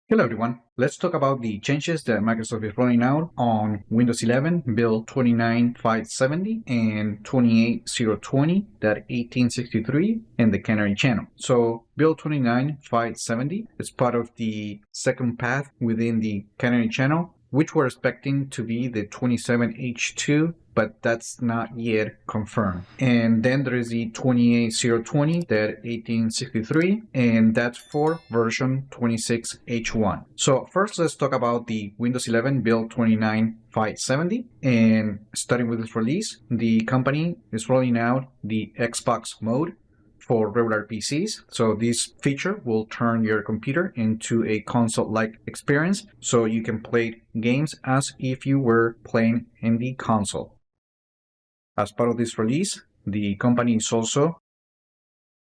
Hello everyone, let's talk about the changes that Microsoft is rolling out on Windows 11 build 29570 and 28020.1863 and the Canary channel. So build 29570 is part of the second path within the Canary channel, which we're expecting to be the 27H2, but that's not yet confirmed. And then there is the 28020.1863, and that's for version 26H1. So first, let's talk about the Windows 11 build 29570. And starting with this release, the company is rolling out the Xbox mode for regular PCs. So this feature will turn your computer into a console-like experience, so you can play games as if you were playing in the console. As part of this release, the company is also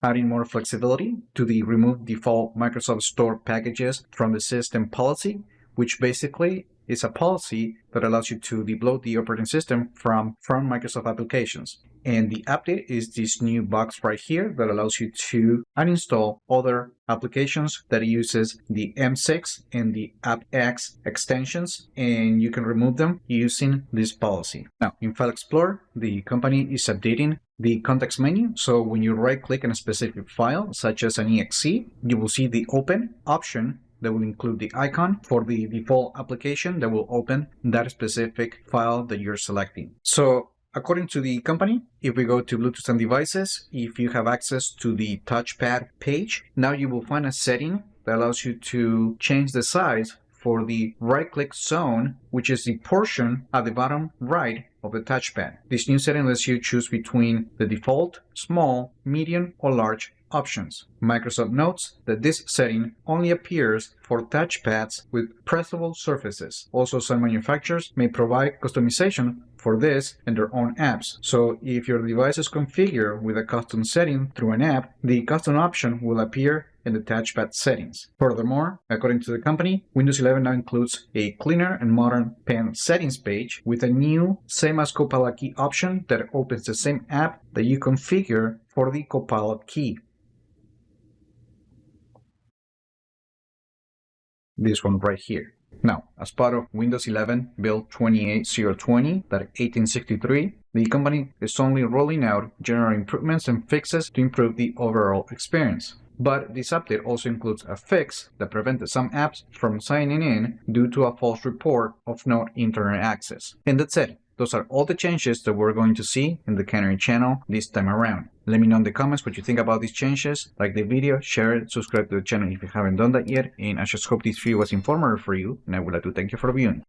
adding more flexibility to the remove default Microsoft Store packages from the system policy, which basically is a policy that allows you to debloat the operating system from Microsoft applications. And the update is this new box right here that allows you to uninstall other applications that uses the M6 and the AppX extensions, and you can remove them using this policy. Now, in File Explorer, the company is updating the context menu. So when you right-click on a specific file, such as an exe, you will see the Open option that will include the icon for the default application that will open that specific file that you're selecting. So according to the company, if we go to Bluetooth and devices, if you have access to the touchpad page, now you will find a setting that allows you to change the size for the right-click zone, which is the portion at the bottom right of the touchpad. This new setting lets you choose between the default, small, medium, or large options. Microsoft notes that this setting only appears for touchpads with pressable surfaces. Also, some manufacturers may provide customization for this in their own apps. So if your device is configured with a custom setting through an app, the custom option will appear in the touchpad settings. Furthermore, according to the company, Windows 11 now includes a cleaner and modern pen settings page with a new same as Copilot key option that opens the same app that you configure for the Copilot key. This one right here. Now, as part of Windows 11 build 28020.1863, the company is only rolling out general improvements and fixes to improve the overall experience. But this update also includes a fix that prevented some apps from signing in due to a false report of no internet access. And that's it. Those are all the changes that we're going to see in the Canary channel this time around. Let me know in the comments what you think about these changes. Like the video, share it, subscribe to the channel if you haven't done that yet, and I just hope this video was informative for you, and I would like to thank you for viewing.